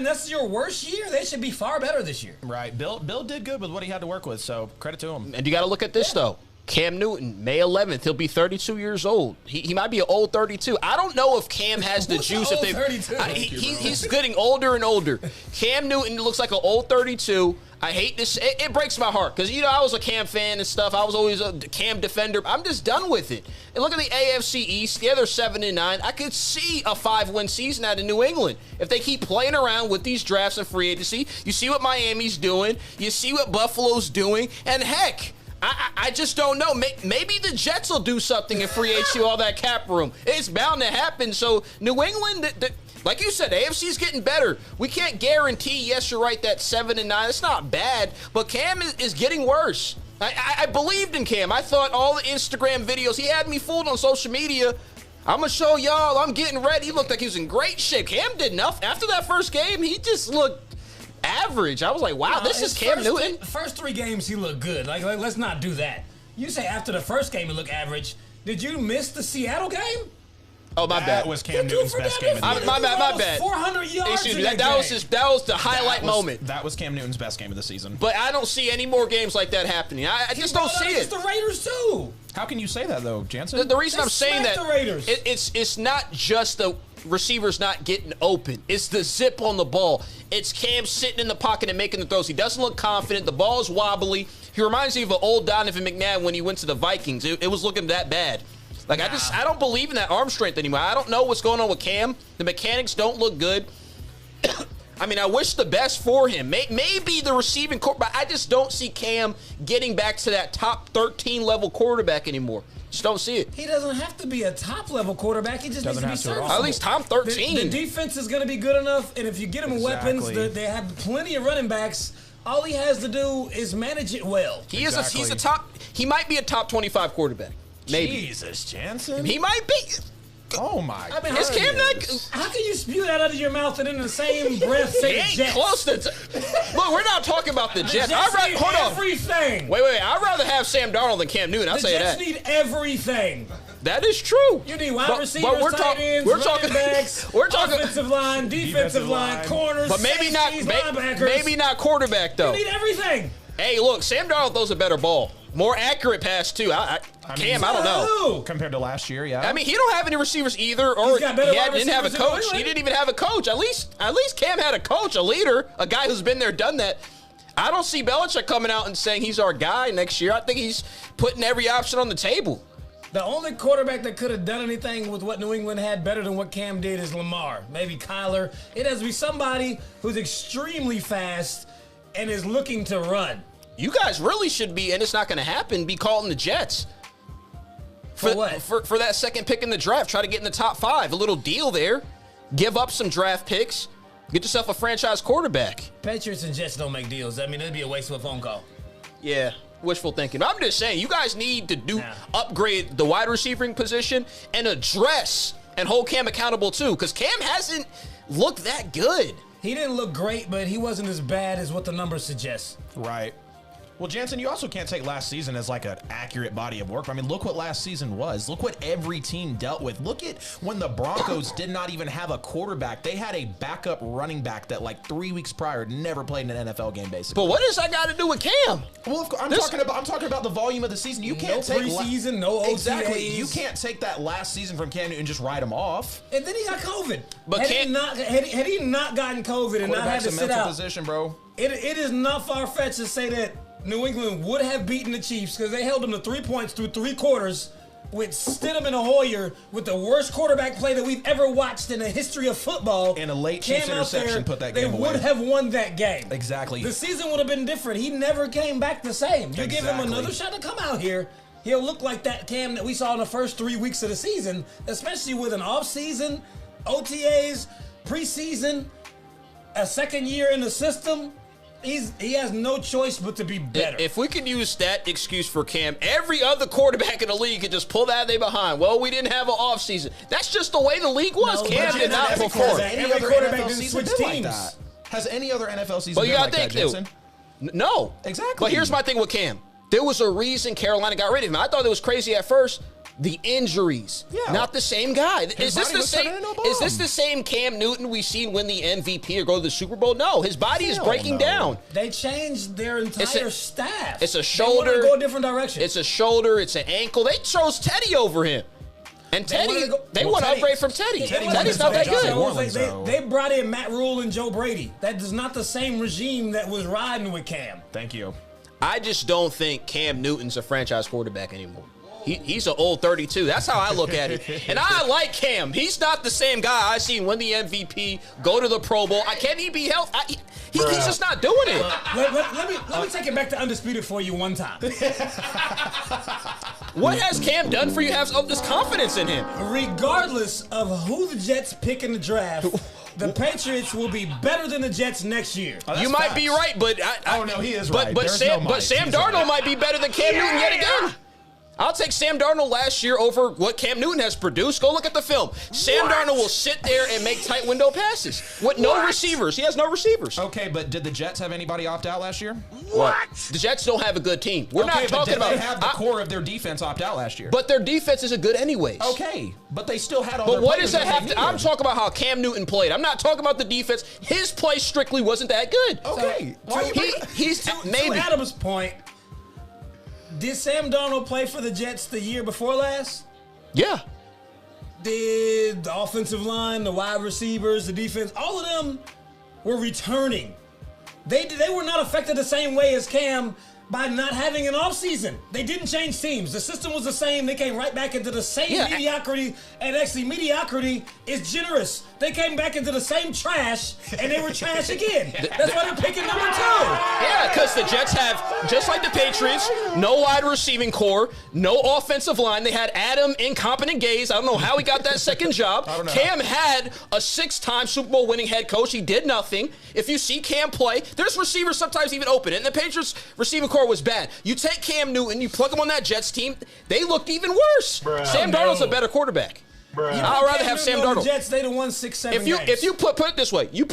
and that's your worst year. They should be far better this year. Right. Bill did good with what he had to work with, so credit to him. And you got to look at this, though. Cam Newton, May 11th, he'll be 32 years old. He might be an old 32. I don't know if Cam has the juice. If they, he's getting older and older. Cam Newton looks like an old 32. I hate this. It breaks my heart because, I was a Cam fan and stuff. I was always a Cam defender. I'm just done with it. And look at the AFC East. Yeah, they're 7-9. I could see a 5-win season out of New England if they keep playing around with these drafts and free agency. You see what Miami's doing. You see what Buffalo's doing. And heck, I just don't know. Maybe the Jets will do something in free agency, all that cap room. It's bound to happen. So New England, like you said, AFC's getting better. We can't guarantee, yes, you're right, that 7-9. It's not bad, but Cam is getting worse. I believed in Cam. I thought all the Instagram videos, he had me fooled on social media. I'm going to show y'all I'm getting ready. He looked like he was in great shape. Cam did enough. After that first game, he just looked average. I was like, wow, this is Cam Newton. First 3 games, he looked good. Like, let's not do that. You say after the first game, he looked average. Did you miss the Seattle game? Oh, my bad. That was Cam Newton's best game of the year. My bad. 400 yards. Excuse me. That was the highlight moment. That was Cam Newton's best game of the season. But I don't see any more games like that happening. I just don't see it. It's the Raiders too. How can you say that though, Jansen? The reason I'm saying that the Raiders. It's not just the receivers not getting open. It's the zip on the ball. It's Cam sitting in the pocket and making the throws. He doesn't look confident. The ball is wobbly. He reminds me of an old Donovan McNabb when he went to the Vikings. It was looking that bad. Like, I don't believe in that arm strength anymore. I don't know what's going on with Cam. The mechanics don't look good. I mean, I wish the best for him. Maybe the receiving quarterback. I just don't see Cam getting back to that top 13 level quarterback anymore. Just don't see it. He doesn't have to be a top-level quarterback. He just needs to be serviceable. At least top 13. The defense is going to be good enough, and if you get him weapons, they have plenty of running backs. All he has to do is manage it well. He's a top. He might be a top 25 quarterback. Maybe. Jesus, Jansen. He might be. Oh my! I mean, is Cam not? How can you spew that out of your mouth and in the same breath say he ain't Jets? Close to. Look, we're not talking about the Jets. Hold on. Everything. Wait. I'd rather have Sam Darnold than Cam Newton. I'll say that. The Jets need everything. That is true. You need wide receivers, tight ends, running backs, offensive line, defensive line, corners, but maybe linebackers. Maybe not quarterback though. You need everything. Hey, look, Sam Darnold throws a better ball. More accurate pass, too. Cam, I don't know. Compared to last year, yeah. I mean, he don't have any receivers either, or he didn't have a coach. He didn't even have a coach. At least Cam had a coach, a leader, a guy who's been there, done that. I don't see Belichick coming out and saying he's our guy next year. I think he's putting every option on the table. The only quarterback that could have done anything with what New England had better than what Cam did is Lamar. Maybe Kyler. It has to be somebody who's extremely fast and is looking to run. You guys really should be, and it's not going to happen, be calling the Jets. For what? For that second pick in the draft. Try to get in the top 5. A little deal there. Give up some draft picks. Get yourself a franchise quarterback. Patriots and Jets don't make deals. I mean, it'd be a waste of a phone call. Yeah, wishful thinking. I'm just saying, you guys need to upgrade the wide receiving position and address and hold Cam accountable too, because Cam hasn't looked that good. He didn't look great, but he wasn't as bad as what the numbers suggest. Right. Well, Jansen, you also can't take last season as like an accurate body of work. I mean, look what last season was. Look what every team dealt with. Look at when the Broncos did not even have a quarterback. They had a backup running back that like 3 weeks prior never played in an NFL game, basically. But what does that got to do with Cam? Well, I'm talking about the volume of the season. You can't take preseason, no OTAs. Exactly. You can't take that last season from Cam Newton and just write him off. And then he got COVID. But had he not gotten COVID and not had to sit out, position, bro. It is not far-fetched to say that New England would have beaten the Chiefs because they held them to 3 points through 3 quarters with Stidham and Hoyer with the worst quarterback play that we've ever watched in the history of football. And a late Chiefs interception put that game away. They would have won that game. Exactly. The season would have been different. He never came back the same. You give him another shot to come out here, he'll look like that Cam that we saw in the first 3 weeks of the season, especially with an offseason, OTAs, preseason, a second year in the system. He has no choice but to be better. If we could use that excuse for Cam, every other quarterback in the league could just pull that they behind. Well, we didn't have an offseason. That's just the way the league was. Cam did not perform. Every quarterback didn't switch teams. Like has any other NFL season been like that, Jason? No. Exactly. But here's my thing with Cam. There was a reason Carolina got rid of him. I thought it was crazy at first. The injuries, not the same guy. Is this the same Cam Newton we've seen win the MVP or go to the Super Bowl? No, his body is breaking down. They changed their entire staff. It's a shoulder. They want to go a different direction. It's a shoulder. It's an ankle. They chose Teddy over him. And Teddy, they want to upgrade from Teddy. Teddy's not that good. They brought in Matt Rule and Joe Brady. That is not the same regime that was riding with Cam. Thank you. I just don't think Cam Newton's a franchise quarterback anymore. He's an old 32. That's how I look at it. And I like Cam. He's not the same guy I seen win the MVP, go to the Pro Bowl. Can he be healthy? He's just not doing it. Let me take it back to Undisputed for you one time. What has Cam done for you to have all this confidence in him? Regardless of who the Jets pick in the draft, the Patriots will be better than the Jets next year. You might be right, but he is right. But Sam Darnold might be better than Cam Newton yet again. I'll take Sam Darnold last year over what Cam Newton has produced. Go look at the film. Sam Darnold will sit there and make tight window passes with no receivers. He has no receivers. Okay, but did the Jets have anybody opt out last year? What? The Jets don't have a good team. We're not talking about. They have the core of their defense opt out last year. But their defense isn't good anyways. Okay, but they still had all. But what does that have to? I'm talking about how Cam Newton played. I'm not talking about the defense. His play strictly wasn't that good. Okay, he's maybe. To Adam's point. Did Sam Darnold play for the Jets the year before last? Yeah. Did the offensive line, the wide receivers, the defense, all of them were returning. They were not affected the same way as Cam by not having an offseason. They didn't change teams. The system was the same. They came right back into the same mediocrity, and actually mediocrity is generous. They came back into the same trash, and they were trash again. That's why they're picking number 2. Yeah, because the Jets have, just like the Patriots, no wide receiving core, no offensive line. They had Adam Incompetent Gaze. I don't know how he got that second job. Cam had a 6-time Super Bowl winning head coach. He did nothing. If you see Cam play, there's receivers sometimes even open, and the Patriots receiving core was bad. You take Cam Newton, you plug him on that Jets team, they looked even worse. Sam Darnold's a better quarterback. I'd rather have Sam Darnold. The Jets, they won 6-7 games. If you put it this way, you